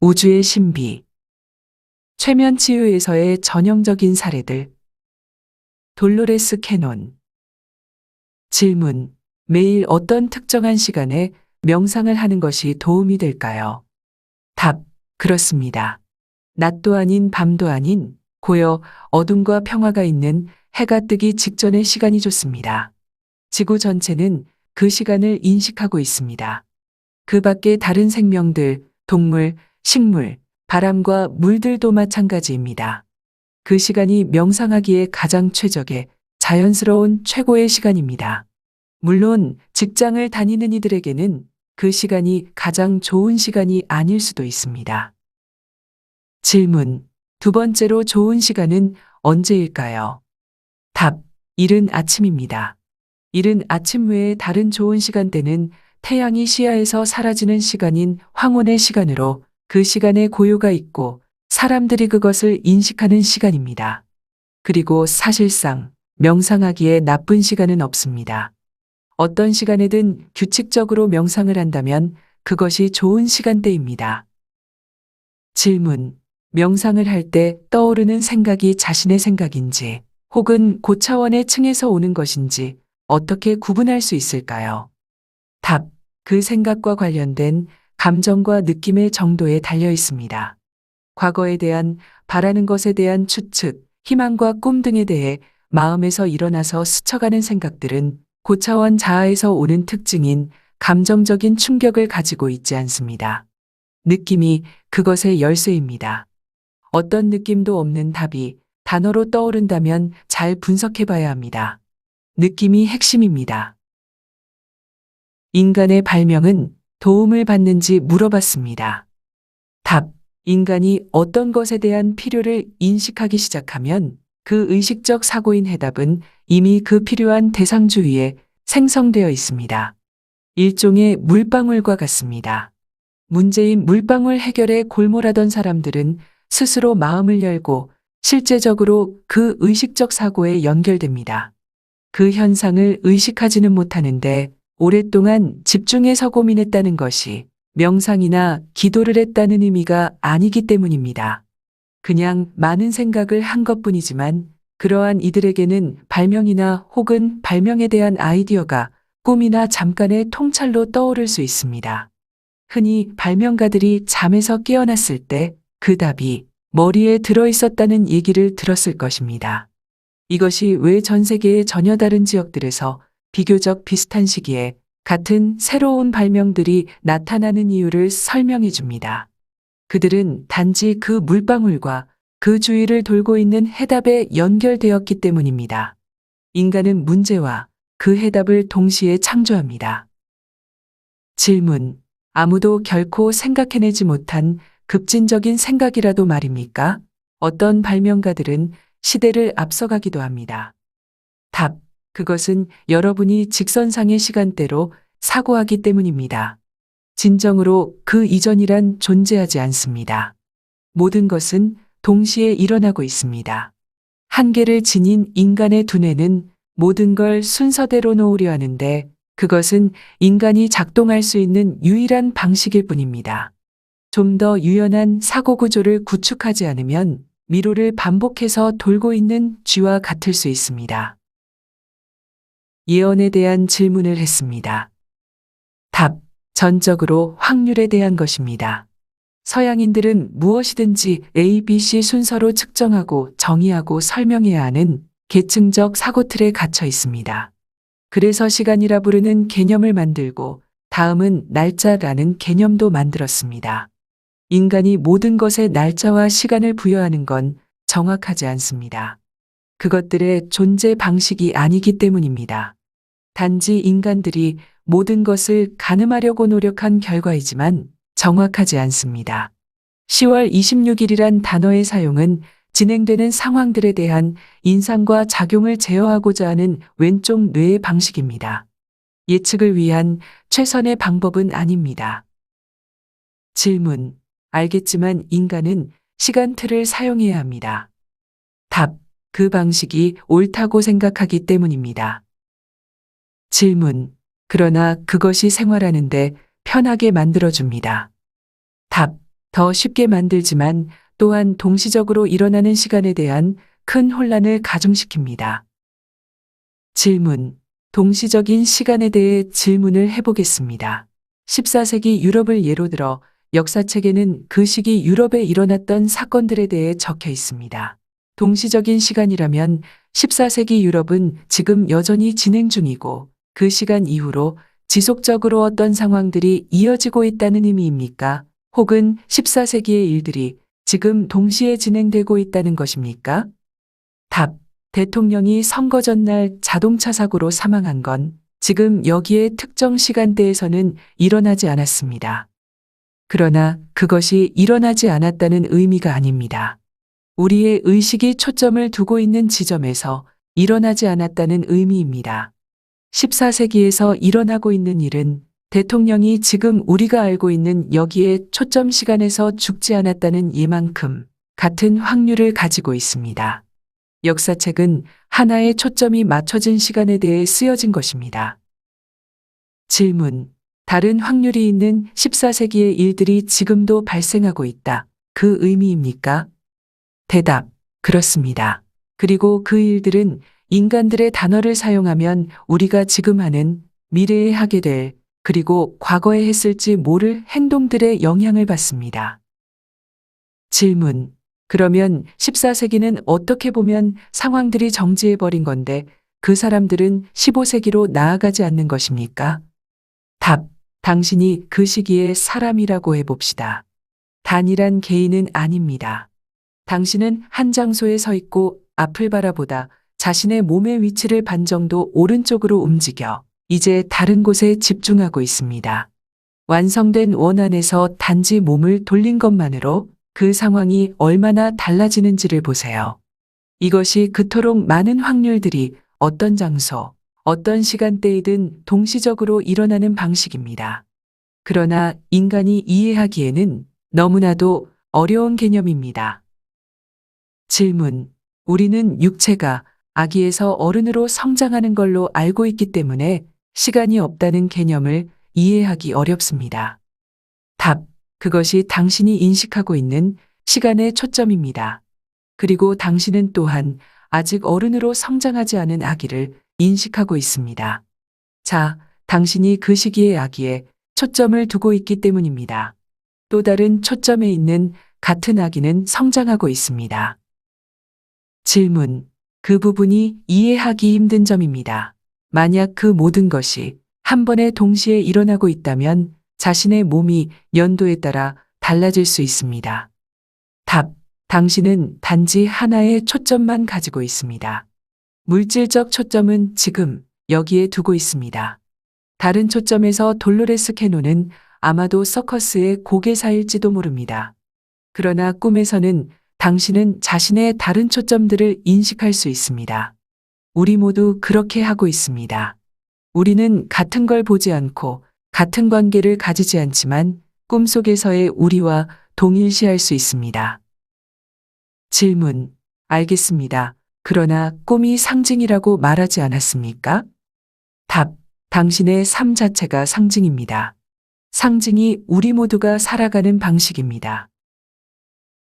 우주의 신비. 최면 치유에서의 전형적인 사례들. 돌로레스 캐논. 질문. 매일 어떤 특정한 시간에 명상을 하는 것이 도움이 될까요? 답. 그렇습니다. 낮도 아닌 밤도 아닌 고요, 어둠과 평화가 있는 해가 뜨기 직전의 시간이 좋습니다. 지구 전체는 그 시간을 인식하고 있습니다. 그 밖에 다른 생명들, 동물, 식물, 바람과 물들도 마찬가지입니다. 그 시간이 명상하기에 가장 최적의 자연스러운 최고의 시간입니다. 물론 직장을 다니는 이들에게는 그 시간이 가장 좋은 시간이 아닐 수도 있습니다. 질문. 두 번째로 좋은 시간은 언제일까요? 답. 이른 아침입니다. 이른 아침 외에 다른 좋은 시간대는 태양이 시야에서 사라지는 시간인 황혼의 시간으로 그 시간에 고요가 있고 사람들이 그것을 인식하는 시간입니다. 그리고 사실상 명상하기에 나쁜 시간은 없습니다. 어떤 시간에든 규칙적으로 명상을 한다면 그것이 좋은 시간대입니다. 질문. 명상을 할 때 떠오르는 생각이 자신의 생각인지 혹은 고차원의 층에서 오는 것인지 어떻게 구분할 수 있을까요? 답. 그 생각과 관련된 감정과 느낌의 정도에 달려 있습니다. 과거에 대한, 바라는 것에 대한 추측, 희망과 꿈 등에 대해 마음에서 일어나서 스쳐가는 생각들은 고차원 자아에서 오는 특징인 감정적인 충격을 가지고 있지 않습니다. 느낌이 그것의 열쇠입니다. 어떤 느낌도 없는 답이 단어로 떠오른다면 잘 분석해 봐야 합니다. 느낌이 핵심입니다. 인간의 발명은 도움을 받는지 물어봤습니다. 답. 인간이 어떤 것에 대한 필요를 인식하기 시작하면 그 의식적 사고인 해답은 이미 그 필요한 대상 주위에 생성되어 있습니다. 일종의 물방울과 같습니다. 문제인 물방울 해결에 골몰하던 사람들은 스스로 마음을 열고 실제적으로 그 의식적 사고에 연결됩니다. 그 현상을 의식하지는 못하는데 오랫동안 집중해서 고민했다는 것이 명상이나 기도를 했다는 의미가 아니기 때문입니다. 그냥 많은 생각을 한 것뿐이지만 그러한 이들에게는 발명이나 혹은 발명에 대한 아이디어가 꿈이나 잠깐의 통찰로 떠오를 수 있습니다. 흔히 발명가들이 잠에서 깨어났을 때 그 답이 머리에 들어 있었다는 얘기를 들었을 것입니다. 이것이 왜 전 세계의 전혀 다른 지역들에서 비교적 비슷한 시기에 같은 새로운 발명들이 나타나는 이유를 설명해 줍니다. 그들은 단지 그 물방울과 그 주위를 돌고 있는 해답에 연결되었기 때문입니다. 인간은 문제와 그 해답을 동시에 창조합니다. 질문. 아무도 결코 생각해내지 못한 급진적인 생각이라도 말입니까? 어떤 발명가들은 시대를 앞서가기도 합니다. 답. 그것은 여러분이 직선상의 시간대로 사고하기 때문입니다. 진정으로 그 이전이란 존재하지 않습니다. 모든 것은 동시에 일어나고 있습니다. 한계를 지닌 인간의 두뇌는 모든 걸 순서대로 놓으려 하는데 그것은 인간이 작동할 수 있는 유일한 방식일 뿐입니다. 좀 더 유연한 사고 구조를 구축하지 않으면 미로를 반복해서 돌고 있는 쥐와 같을 수 있습니다. 예언에 대한 질문을 했습니다. 답. 전적으로 확률에 대한 것입니다. 서양인들은 무엇이든지 A, B, C 순서로 측정하고 정의하고 설명해야 하는 계층적 사고틀에 갇혀 있습니다. 그래서 시간이라 부르는 개념을 만들고 다음은 날짜라는 개념도 만들었습니다. 인간이 모든 것에 날짜와 시간을 부여하는 건 정확하지 않습니다. 그것들의 존재 방식이 아니기 때문입니다. 단지 인간들이 모든 것을 가늠하려고 노력한 결과이지만 정확하지 않습니다. 10월 26일이란 단어의 사용은 진행되는 상황들에 대한 인상과 작용을 제어하고자 하는 왼쪽 뇌의 방식입니다. 예측을 위한 최선의 방법은 아닙니다. 질문. 알겠지만 인간은 시간 틀을 사용해야 합니다. 답. 그 방식이 옳다고 생각하기 때문입니다. 질문. 그러나 그것이 생활하는데 편하게 만들어줍니다. 답. 더 쉽게 만들지만 또한 동시적으로 일어나는 시간에 대한 큰 혼란을 가중시킵니다. 질문. 동시적인 시간에 대해 질문을 해보겠습니다. 14세기 유럽을 예로 들어 역사책에는 그 시기 유럽에 일어났던 사건들에 대해 적혀 있습니다. 동시적인 시간이라면 14세기 유럽은 지금 여전히 진행 중이고 그 시간 이후로 지속적으로 어떤 상황들이 이어지고 있다는 의미입니까? 혹은 14세기의 일들이 지금 동시에 진행되고 있다는 것입니까? 답. 대통령이 선거 전날 자동차 사고로 사망한 건 지금 여기에 특정 시간대에서는 일어나지 않았습니다. 그러나 그것이 일어나지 않았다는 의미가 아닙니다. 우리의 의식이 초점을 두고 있는 지점에서 일어나지 않았다는 의미입니다. 14세기에서 일어나고 있는 일은 대통령이 지금 우리가 알고 있는 여기에 초점 시간에서 죽지 않았다는 예만큼 같은 확률을 가지고 있습니다. 역사책은 하나의 초점이 맞춰진 시간에 대해 쓰여진 것입니다. 질문. 다른 확률이 있는 14세기의 일들이 지금도 발생하고 있다. 그 의미입니까? 대답. 그렇습니다. 그리고 그 일들은 인간들의 단어를 사용하면 우리가 지금 하는, 미래에 하게 될, 그리고 과거에 했을지 모를 행동들의 영향을 받습니다. 질문. 그러면 14세기는 어떻게 보면 상황들이 정지해버린 건데 그 사람들은 15세기로 나아가지 않는 것입니까? 답. 당신이 그 시기에 사람이라고 해봅시다. 단일한 개인은 아닙니다. 당신은 한 장소에 서 있고 앞을 바라보다 자신의 몸의 위치를 반 정도 오른쪽으로 움직여 이제 다른 곳에 집중하고 있습니다. 완성된 원안에서 단지 몸을 돌린 것만으로 그 상황이 얼마나 달라지는지를 보세요. 이것이 그토록 많은 확률들이 어떤 장소, 어떤 시간대이든 동시적으로 일어나는 방식입니다. 그러나 인간이 이해하기에는 너무나도 어려운 개념입니다. 질문. 우리는 육체가 아기에서 어른으로 성장하는 걸로 알고 있기 때문에 시간이 없다는 개념을 이해하기 어렵습니다. 답. 그것이 당신이 인식하고 있는 시간의 초점입니다. 그리고 당신은 또한 아직 어른으로 성장하지 않은 아기를 인식하고 있습니다. 자, 당신이 그 시기의 아기에 초점을 두고 있기 때문입니다. 또 다른 초점에 있는 같은 아기는 성장하고 있습니다. 질문. 그 부분이 이해하기 힘든 점입니다. 만약 그 모든 것이 한 번에 동시에 일어나고 있다면 자신의 몸이 연도에 따라 달라질 수 있습니다. 답. 당신은 단지 하나의 초점만 가지고 있습니다. 물질적 초점은 지금 여기에 두고 있습니다. 다른 초점에서 돌로레스 캐논은 아마도 서커스의 고개사일지도 모릅니다. 그러나 꿈에서는 당신은 자신의 다른 초점들을 인식할 수 있습니다. 우리 모두 그렇게 하고 있습니다. 우리는 같은 걸 보지 않고 같은 관계를 가지지 않지만 꿈속에서의 우리와 동일시할 수 있습니다. 질문. 알겠습니다. 그러나 꿈이 상징이라고 말하지 않았습니까? 답. 당신의 삶 자체가 상징입니다. 상징이 우리 모두가 살아가는 방식입니다.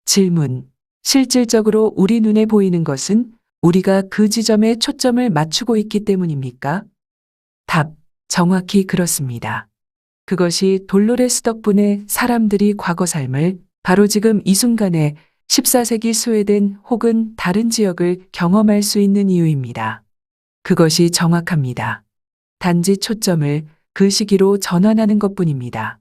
질문. 실질적으로 우리 눈에 보이는 것은 우리가 그 지점에 초점을 맞추고 있기 때문입니까? 답. 정확히 그렇습니다. 그것이 돌로레스 덕분에 사람들이 과거 삶을 바로 지금 이 순간에 14세기 스웨덴 혹은 다른 지역을 경험할 수 있는 이유입니다. 그것이 정확합니다. 단지 초점을 그 시기로 전환하는 것뿐입니다.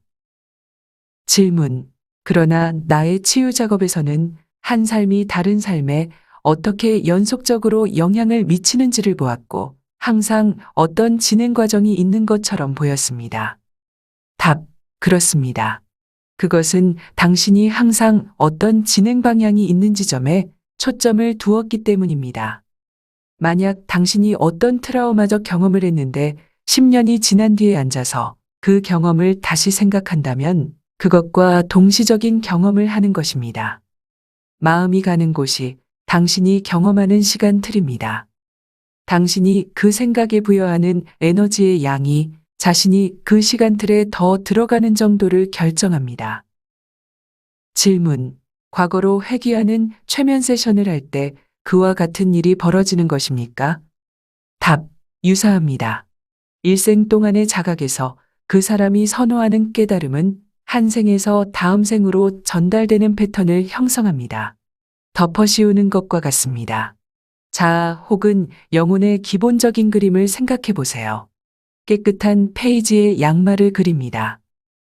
질문. 그러나 나의 치유 작업에서는 한 삶이 다른 삶에 어떻게 연속적으로 영향을 미치는지를 보았고 항상 어떤 진행 과정이 있는 것처럼 보였습니다. 답. 그렇습니다. 그것은 당신이 항상 어떤 진행 방향이 있는 지점에 초점을 두었기 때문입니다. 만약 당신이 어떤 트라우마적 경험을 했는데 10년이 지난 뒤에 앉아서 그 경험을 다시 생각한다면 그것과 동시적인 경험을 하는 것입니다. 마음이 가는 곳이 당신이 경험하는 시간 틀입니다. 당신이 그 생각에 부여하는 에너지의 양이 자신이 그 시간 틀에 더 들어가는 정도를 결정합니다. 질문. 과거로 회귀하는 최면 세션을 할 때 그와 같은 일이 벌어지는 것입니까? 답. 유사합니다. 일생 동안의 자각에서 그 사람이 선호하는 깨달음은 한 생에서 다음 생으로 전달되는 패턴을 형성합니다. 덮어씌우는 것과 같습니다. 자아 혹은 영혼의 기본적인 그림을 생각해 보세요. 깨끗한 페이지에 양말을 그립니다.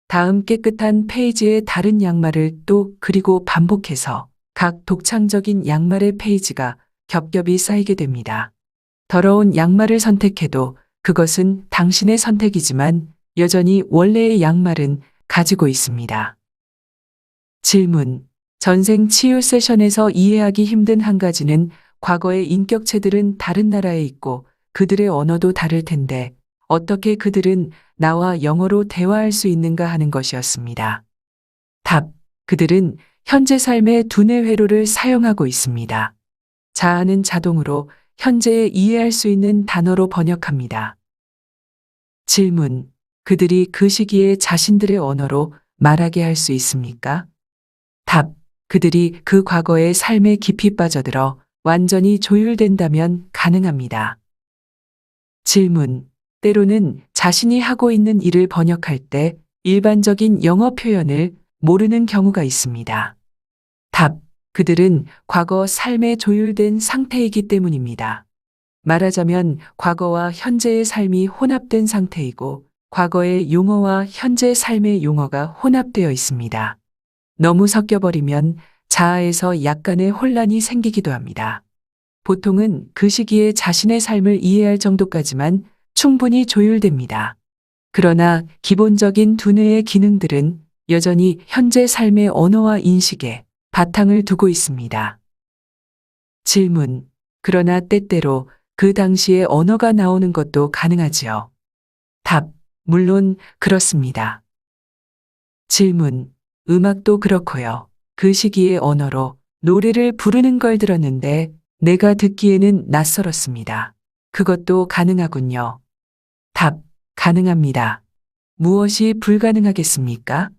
다음 깨끗한 페이지에 다른 양말을 또 그리고 반복해서 각 독창적인 양말의 페이지가 겹겹이 쌓이게 됩니다. 더러운 양말을 선택해도 그것은 당신의 선택이지만 여전히 원래의 양말은 가지고 있습니다. 질문. 전생 치유 세션에서 이해하기 힘든 한 가지는 과거의 인격체들은 다른 나라에 있고 그들의 언어도 다를 텐데 어떻게 그들은 나와 영어로 대화할 수 있는가 하는 것이었습니다. 답. 그들은 현재 삶의 두뇌 회로를 사용하고 있습니다. 자아는 자동으로 현재에 이해할 수 있는 단어로 번역합니다. 질문. 그들이 그 시기에 자신들의 언어로 말하게 할 수 있습니까? 답. 그들이 그 과거의 삶에 깊이 빠져들어 완전히 조율된다면 가능합니다. 질문. 때로는 자신이 하고 있는 일을 번역할 때 일반적인 영어 표현을 모르는 경우가 있습니다. 답. 그들은 과거 삶에 조율된 상태이기 때문입니다. 말하자면 과거와 현재의 삶이 혼합된 상태이고 과거의 용어와 현재 삶의 용어가 혼합되어 있습니다. 너무 섞여버리면 자아에서 약간의 혼란이 생기기도 합니다. 보통은 그 시기에 자신의 삶을 이해할 정도까지만 충분히 조율됩니다. 그러나 기본적인 두뇌의 기능들은 여전히 현재 삶의 언어와 인식에 바탕을 두고 있습니다. 질문. 그러나 때때로 그 당시에 언어가 나오는 것도 가능하지요. 답. 물론 그렇습니다. 질문. 음악도 그렇고요. 그 시기의 언어로 노래를 부르는 걸 들었는데 내가 듣기에는 낯설었습니다. 그것도 가능하군요. 답. 가능합니다. 무엇이 불가능하겠습니까?